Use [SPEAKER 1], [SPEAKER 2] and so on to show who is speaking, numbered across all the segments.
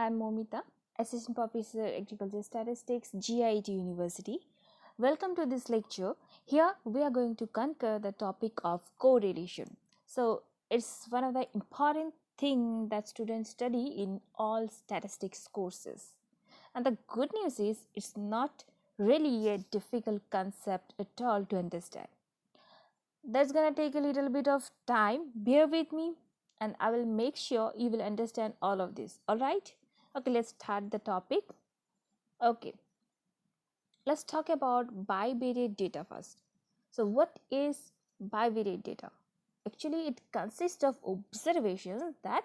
[SPEAKER 1] I'm Moumita, Assistant Professor Agriculture Statistics, GIET University. Welcome to this lecture. Here we are going to conquer the topic of correlation. So it's one of the important thing that students study in all statistics courses. And the good news is it's not really a difficult concept at all to understand. That's gonna take a little bit of time. Bear with me and I will make sure you will understand all of this. Alright? Okay, let's start the topic. Okay, let's talk about bivariate data first. So, what is bivariate data? Actually, it consists of observations that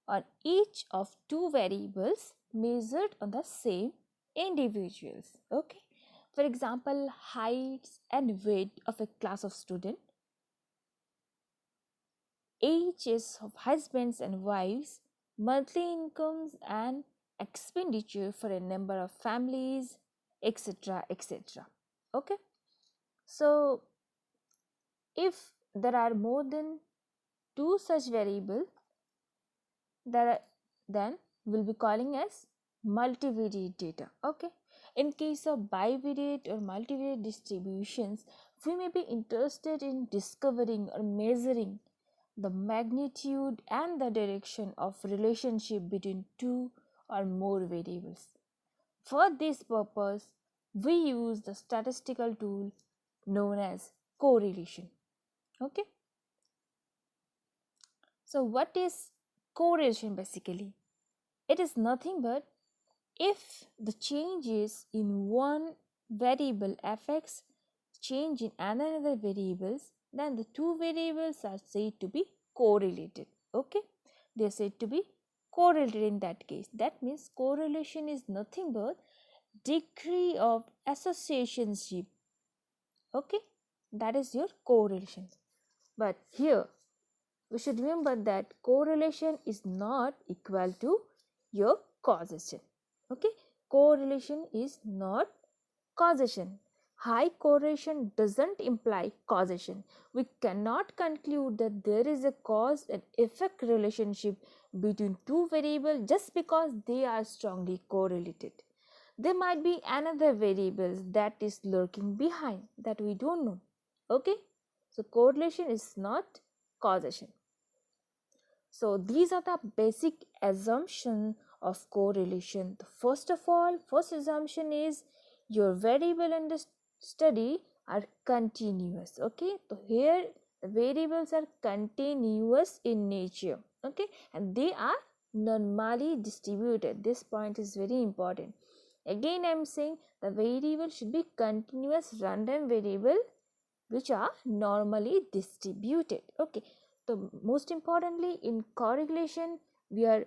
[SPEAKER 1] on each of two variables measured on the same individuals. Okay, for example, height and weight of a class of student, ages of husbands and wives, monthly incomes and expenditure for a number of families, etc. etc. Okay, so if there are more than two such variables, then we'll be calling as multivariate data. Okay, in case of bivariate or multivariate distributions, we may be interested in discovering or measuring the magnitude and the direction of relationship between two or more variables. For this purpose, we use the statistical tool known as correlation. Okay. So what is correlation basically? It is nothing but if the changes in one variable affects change in another variables, then the two variables are said to be correlated. Okay, they are said to be correlated in that case. That means correlation is nothing but degree of associationship. Okay, that is your correlation. But here we should remember that correlation is not equal to your causation. Okay, correlation is not causation. High correlation doesn't imply causation. We cannot conclude that there is a cause and effect relationship between two variables just because they are strongly correlated. There might be another variable that is lurking behind that we don't know. Okay, so correlation is not causation. So these are the basic assumptions of correlation. First of all, first assumption is your variable in the study are continuous. Okay, so here the variables are continuous in nature. Okay, and they are normally distributed. This point is very important. Again, I am saying the variable should be continuous random variable which are normally distributed. Okay, so most importantly in correlation we are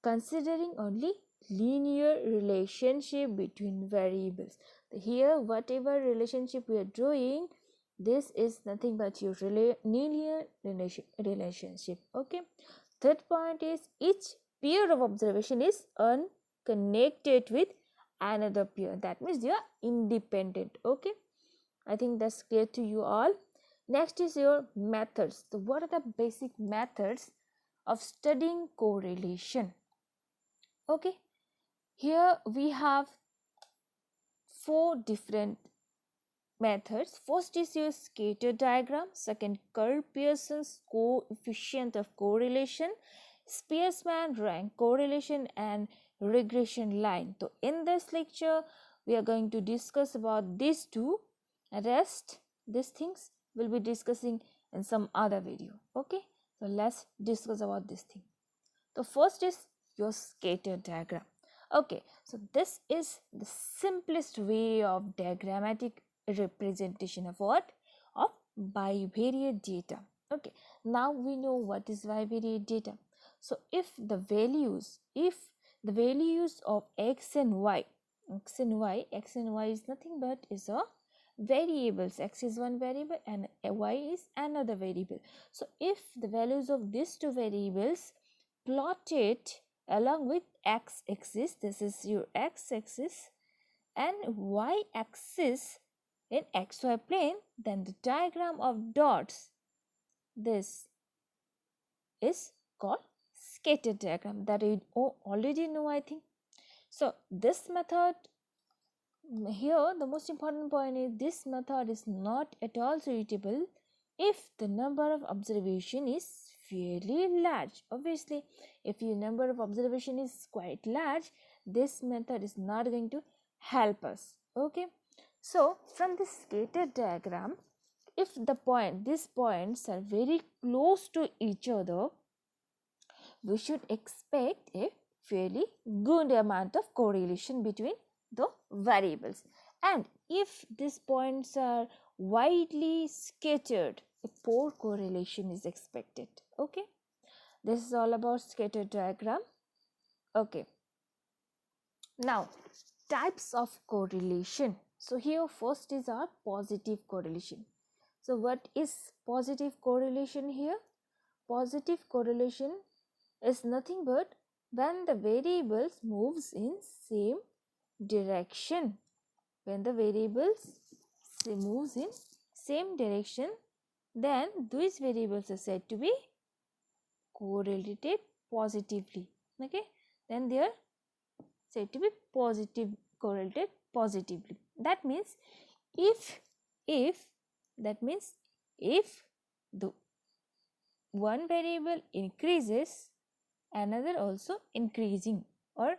[SPEAKER 1] considering only linear relationship between variables. Here whatever relationship we are drawing, this is nothing but your linear relationship. Okay, third point is each pair of observation is unconnected with another pair. That means they are independent. Okay, I think that's clear to you all. Next is your methods. So what are the basic methods of studying correlation? Okay, here we have four different methods. First is your scatter diagram. Second, Kerr-Pearson's coefficient of correlation, Spearman rank correlation, and regression line. So in this lecture we are going to discuss about these two. Rest these things we'll be discussing in some other video. Okay, so let's discuss about this thing. So first is your scatter diagram. Okay, so this is the simplest way of diagrammatic representation of what? Of bivariate data. Okay, now we know what is bivariate data. So if the values of x and y is nothing but is a variables. X is one variable and y is another variable. So if the values of these two variables plotted along with x axis, this is your x axis, and y axis in xy plane, then the diagram of dots, this is called scatter diagram that you already know, I think. So this method, here the most important point is this method is not at all suitable if the number of observation is fairly large. Obviously, if your number of observation is quite large, this method is not going to help us. Okay, so from this scatter diagram, if these points are very close to each other, we should expect a fairly good amount of correlation between the variables. And if these points are widely scattered, a poor correlation is expected. Okay, this is all about scatter diagram. Okay, now types of correlation. So here first is our positive correlation. So what is positive correlation here? Positive correlation is nothing but when the variables moves in same direction. When the variables moves in same direction, then these variables are said to be correlated positively. Okay, then they are said to be correlated positively. That means if the one variable increases, another also increasing, or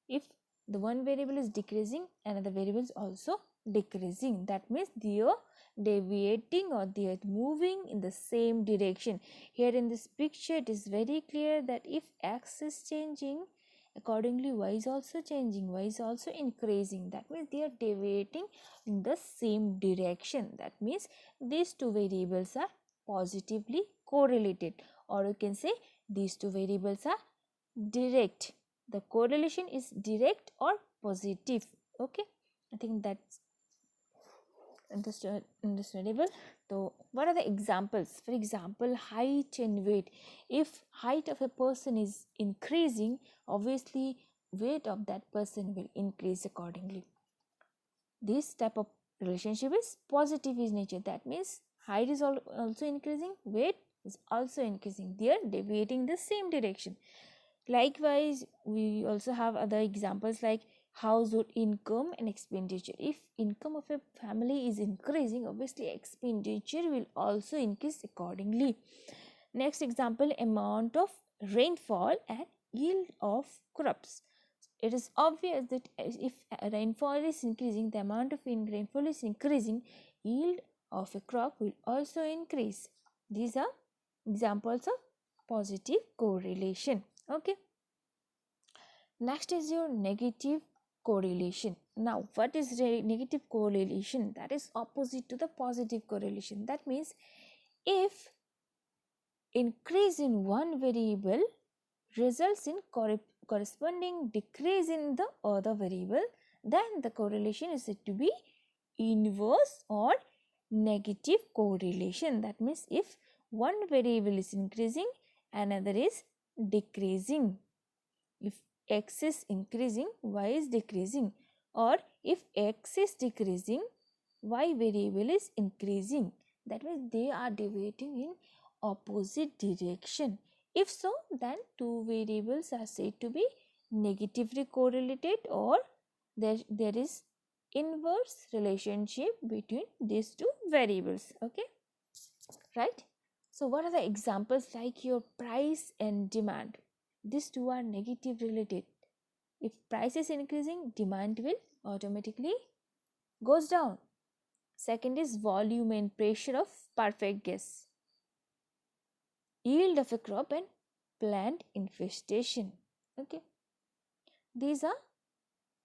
[SPEAKER 1] if the one variable is decreasing, another variable is also decreasing. That means they are deviating or they are moving in the same direction. Here in this picture it is very clear that if x is changing, accordingly y is also changing, y is also increasing. That means they are deviating in the same direction. That means these two variables are positively correlated, or you can say these two variables are direct. The correlation is direct or positive. Okay, I think that's understandable. So what are the examples? For example, height and weight. If height of a person is increasing, obviously weight of that person will increase accordingly. This type of relationship is positive in nature. That means height is also increasing, weight is also increasing. They are deviating the same direction. Likewise, we also have other examples like household income and expenditure. If income of a family is increasing, obviously expenditure will also increase accordingly. Next example, amount of rainfall and yield of crops. It is obvious that if rainfall is increasing, the amount of rainfall is increasing, yield of a crop will also increase. These are examples of positive correlation. Okay, next is your negative correlation. Now what is negative correlation? That is opposite to the positive correlation. That means if increase in one variable results in corresponding decrease in the other variable, then the correlation is said to be inverse or negative correlation. That means if one variable is increasing, another is decreasing. If x is increasing, y is decreasing, or if x is decreasing, y variable is increasing. That means they are deviating in opposite direction. If so, then two variables are said to be negatively correlated, or there is inverse relationship between these two variables. Okay, right? So what are the examples like your price and demand? These two are negative related. If price is increasing, demand will automatically goes down. Second is volume and pressure of perfect gas, yield of a crop and plant infestation. Okay, these are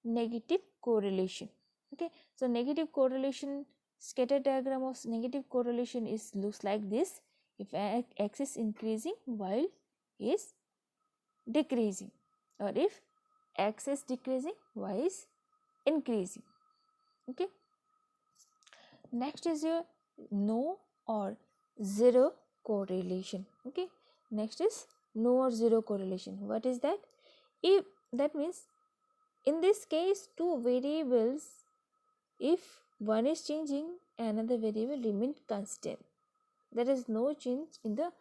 [SPEAKER 1] negative correlation. Okay, so negative correlation, scatter diagram of negative correlation is looks like this. If x is increasing, y is decreasing, or if x is decreasing, y is increasing. Okay, next is your no or zero correlation. Okay, next is no or zero correlation. What is that? If that means in this case two variables, if one is changing, another variable remain constant. There is no change in the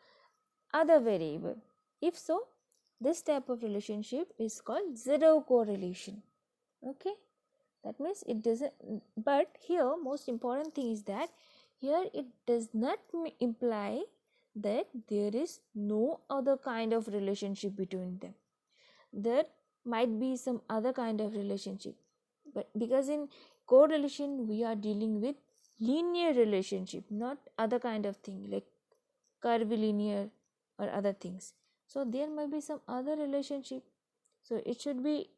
[SPEAKER 1] other variable. If so, This type of relationship is called zero correlation. Okay, that means it doesn't, but here most important thing is that here it does not imply that there is no other kind of relationship between them. There might be some other kind of relationship, but because in correlation we are dealing with linear relationship, not other kind of thing like curvilinear or other things. So there might be some other relationship. So it should be,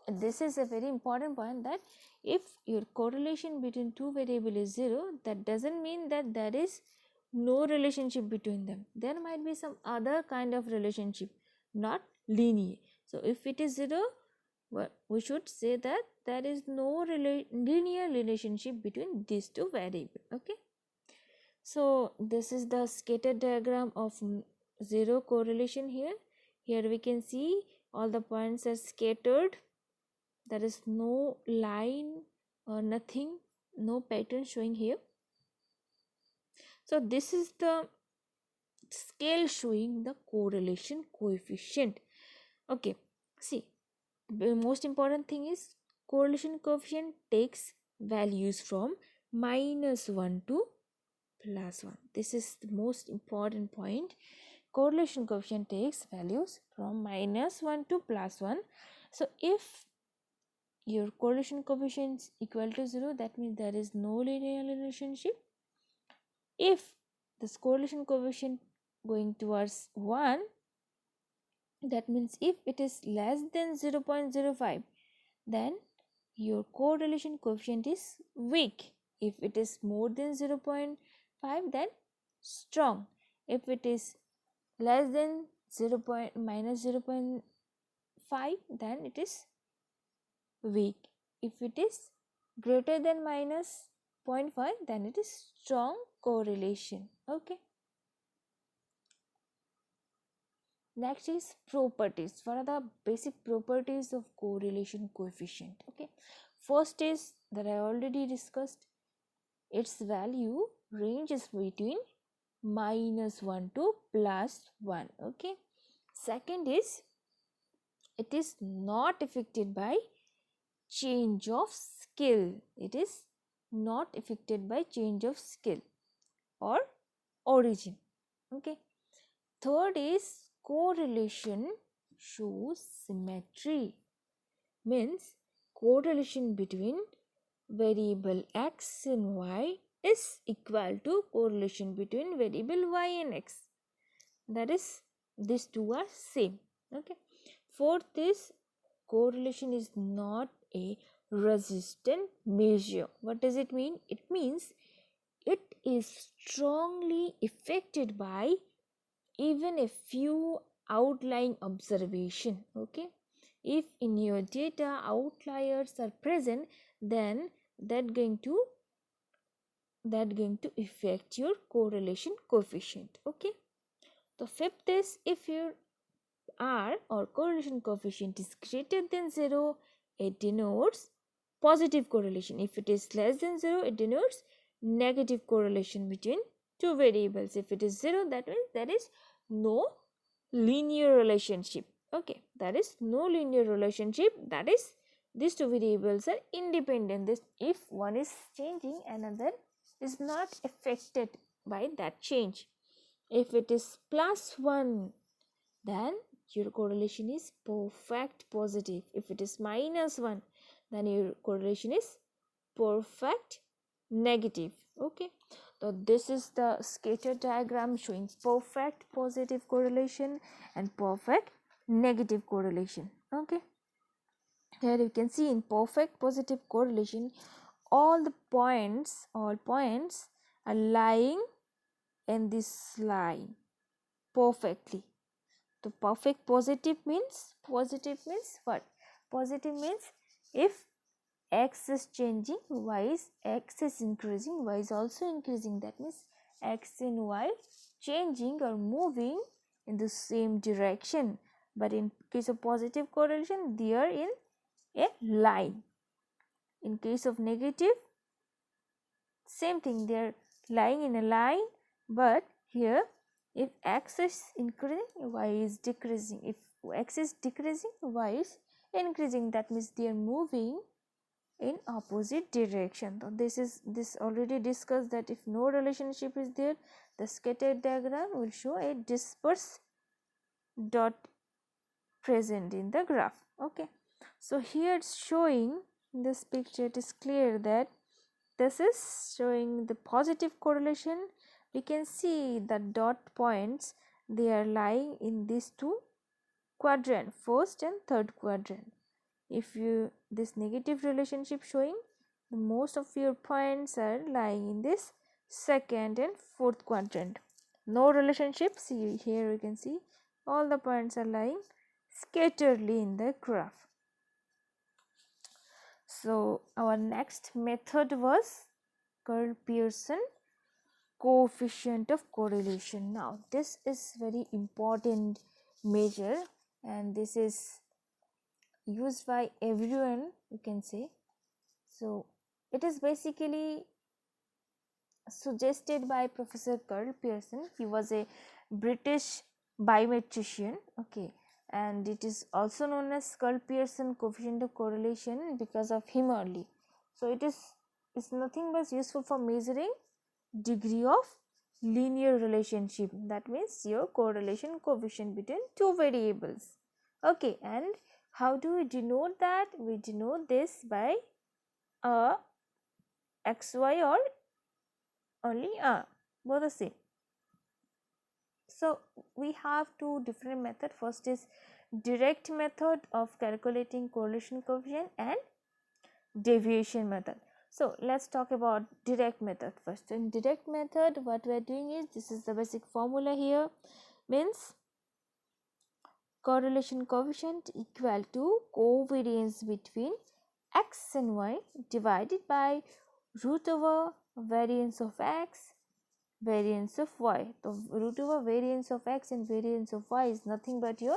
[SPEAKER 1] this is a very important point, that if your correlation between two variables is 0, that doesn't mean that there is no relationship between them. There might be some other kind of relationship, not linear. So if it is 0, well, we should say that there is no linear relationship between these two variables. Okay, so this is the scatter diagram of zero correlation. Here we can see all the points are scattered. There is no line or nothing, no pattern showing here. So this is the scale showing the correlation coefficient. Okay, see, the most important thing is correlation coefficient takes values from -1 to +1. This is the most important point. Correlation coefficient takes values from -1 to +1. So if your correlation coefficient is equal to 0, that means there is no linear relationship. If this correlation coefficient going towards 1, that means if it is less than 0.05, then your correlation coefficient is weak. If it is more than 0.5, then strong. If it is less than -0.5, then it is weak. If it is greater than -0.5, then it is strong correlation. Okay, next is properties. What are the basic properties of correlation coefficient? Okay, first is that I already discussed, its value ranges between -1 to +1. Okay, second is it is not affected by change of scale. It is not affected by change of scale or origin. Okay, third is correlation shows symmetry, means correlation between variable x and y is equal to correlation between variable y and x. That is, these two are same. Okay, fourth is correlation is not a resistant measure. What does it mean? It means it is strongly affected by even a few outlying observation. Okay, if in your data outliers are present, then that going to affect your correlation coefficient. Okay, the fifth is if your R or correlation coefficient is greater than 0, it denotes positive correlation. If it is less than 0, it denotes negative correlation between two variables. If it is 0, that means there is no linear relationship. Okay, there is no linear relationship, that is these two variables are independent. This, if one is changing, another is not affected by that change. If it is +1, then your correlation is perfect positive. If it is -1, then your correlation is perfect negative. Okay, so this is the scatter diagram showing perfect positive correlation and perfect negative correlation. Okay, here you can see in perfect positive correlation, all points are lying in this line perfectly. So perfect positive means what? Positive means if x is changing, x is increasing, y is also increasing. That means x and y changing or moving in the same direction. But in case of positive correlation, they are in a line. In case of negative, same thing, they are lying in a line, but here If x is increasing, y is decreasing. If x is decreasing, y is increasing. That means they are moving in opposite direction. So this already discussed that if no relationship is there, the scatter diagram will show a dispersed dot present in the graph. Okay, so here it's showing in this picture, it is clear that this is showing the positive correlation. We can see the dot points, they are lying in these two quadrant, first and third quadrant. If you this negative relationship showing, most of your points are lying in this second and fourth quadrant. No relationship, see here you can see all the points are lying scatteredly in the graph. So our next method was Pearson coefficient of correlation. Now this is very important measure and this is used by everyone, you can say. So it is basically suggested by Professor Karl Pearson. He was a British biometrician. Okay, and it is also known as Karl Pearson coefficient of correlation because of him only. So it's nothing but useful for measuring degree of linear relationship. That means your correlation coefficient between two variables. Okay, and how do we denote that? We denote this by a xy or only a, both the same. So we have two different methods. First is direct method of calculating correlation coefficient and deviation method. So let's talk about direct method first. In direct method, what we are doing is, this is the basic formula here, means correlation coefficient equal to covariance between x and y divided by root over variance of x, variance of y. The root over variance of x and variance of y is nothing but your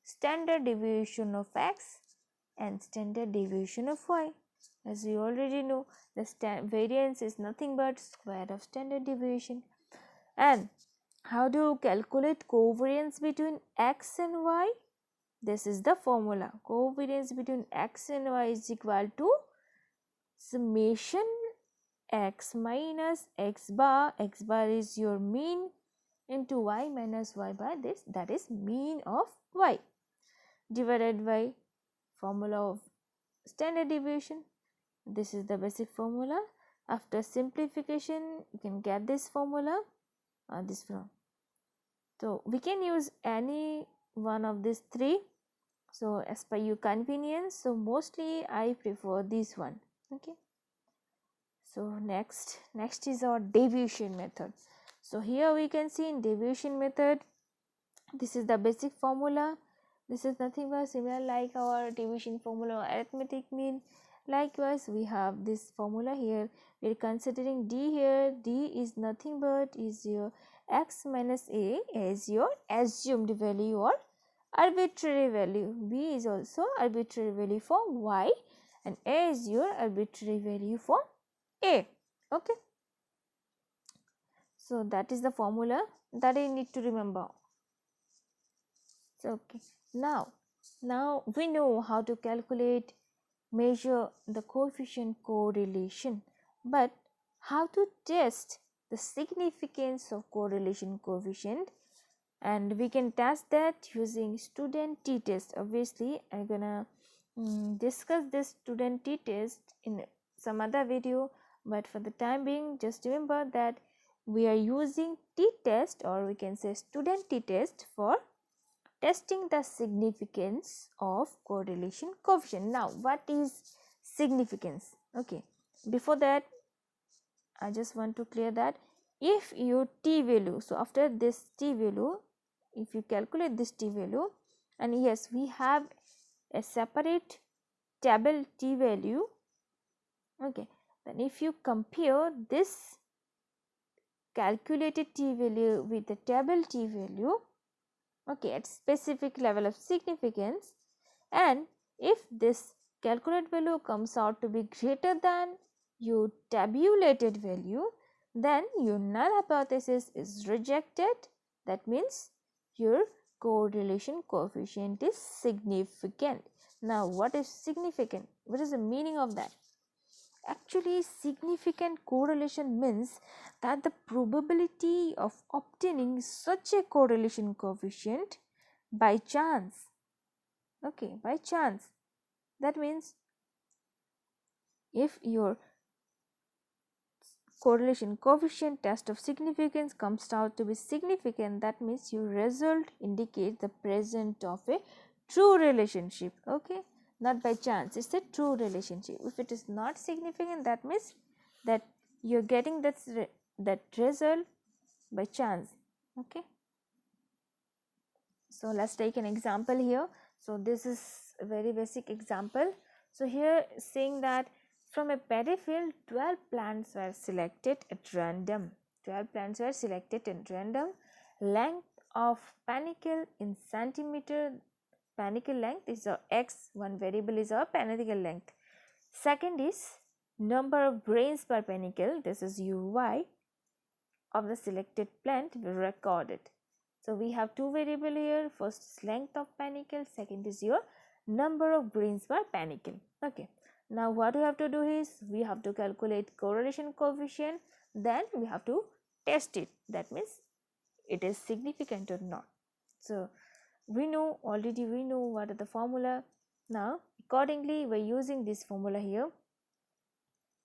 [SPEAKER 1] standard deviation of x and standard deviation of y. As you already know, the variance is nothing but square of standard deviation. And how do you calculate covariance between x and y? This is the formula. Covariance between x and y is equal to summation x minus x bar is your mean, into y minus y bar, this, that is mean of y, divided by formula of standard deviation. This is the basic formula. After simplification, you can get this formula, this from. So we can use any one of these three. So as per your convenience. So mostly I prefer this one. Okay. So next is our deviation method. So here we can see in deviation method, this is the basic formula. This is nothing but similar like our division formula, arithmetic mean. Likewise, we have this formula here. We are considering d here. D is nothing but is your x minus a as your assumed value or arbitrary value. B is also arbitrary value for y and a is your arbitrary value for a. Okay. So that is the formula that I need to remember. So, okay. Now we know how to calculate, measure the coefficient correlation, but how to test the significance of correlation coefficient, and we can test that using student t-test. Obviously I'm gonna discuss this student t-test in some other video, but for the time being just remember that we are using t-test, or we can say student t-test, for testing the significance of correlation coefficient. Now what is significance? Okay, before that I just want to clear that if your t value, so after this t value, if you calculate this t value, and yes, we have a separate table t value. Okay, then if you compare this calculated t value with the table t value, okay, at specific level of significance, and if this calculated value comes out to be greater than your tabulated value, then your null hypothesis is rejected that means your correlation coefficient is significant. Now, what is significant? What is the meaning of that? Actually, significant correlation means that the probability of obtaining such a correlation coefficient by chance. Okay, by chance. That means if your correlation coefficient test of significance comes out to be significant, that means your result indicates the presence of a true relationship. Okay, not by chance, it's a true relationship. If it is not significant, that means that you're getting that result by chance. Okay, so let's take an example here. So this is a very basic example. So here saying that from a paddy field 12 plants were selected at random. 12 plants were selected at random. Length of panicle in centimeter. Panicle length is a x, one variable is a panicle length. Second is number of grains per panicle, this is uy of the selected plant we recorded. So we have two variable here, first is length of panicle, second is your number of grains per panicle. Okay, now what we have to do is we have to calculate correlation coefficient, then we have to test it, that means it is significant or not. So we know already, we know what are the formula. Now accordingly we are using this formula here,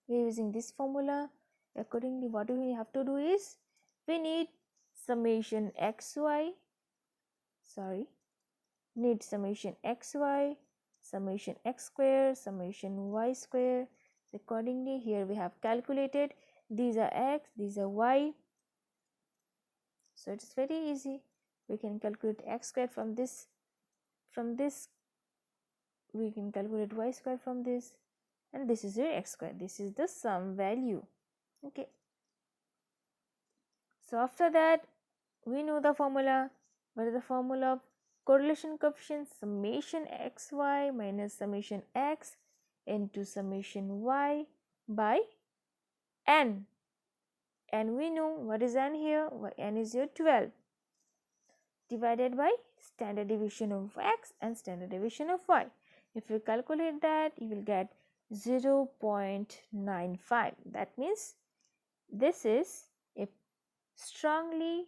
[SPEAKER 1] we are using this formula. Accordingly what we have to do is we need summation xy, need summation xy, summation x square, summation y square. Accordingly here we have calculated, these are x, these are y. So it is very easy, we can calculate x square from this we can calculate y square from this, and this is your x square, this is the sum value. Okay, so after that we know the formula. What is the formula of correlation coefficient? Summation xy minus summation x into summation y by n, and we know what is n here, n is your 12 divided by standard deviation of x and standard deviation of y. If you calculate that, you will get 0.95. That means this is a strongly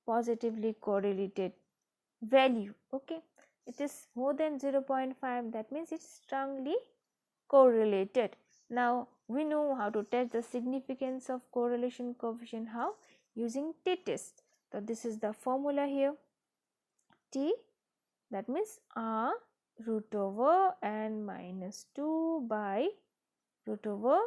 [SPEAKER 1] positively correlated value. Okay, it is more than 0.5, that means it's strongly correlated. Now we know how to test the significance of correlation coefficient. How? Using t-test. So this is the formula here, t, that means r root over n minus 2 by root over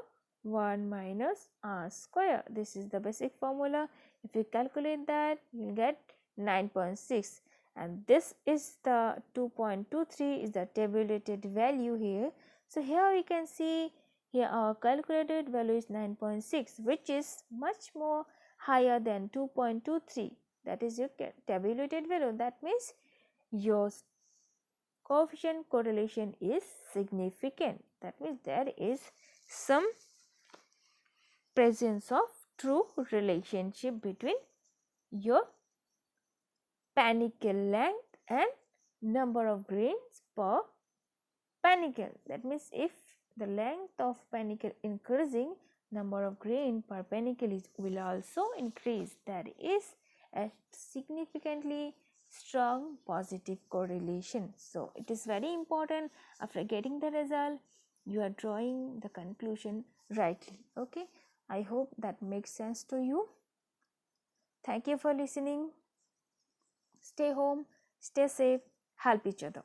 [SPEAKER 1] 1 minus r square. This is the basic formula. If you calculate that, you will get 9.6, and this is the 2.23 is the tabulated value here. So here we can see here our calculated value is 9.6, which is much more higher than 2.23, that is your tabulated value. That means your coefficient correlation is significant, that means there is some presence of true relationship between your panicle length and number of grains per panicle. That means if the length of panicle increasing, number of grain per panicle will also increase. That is a significantly strong positive correlation. So it is very important, after getting the result you are drawing the conclusion rightly. Okay, I hope that makes sense to you. Thank you for listening. Stay home, stay safe, help each other.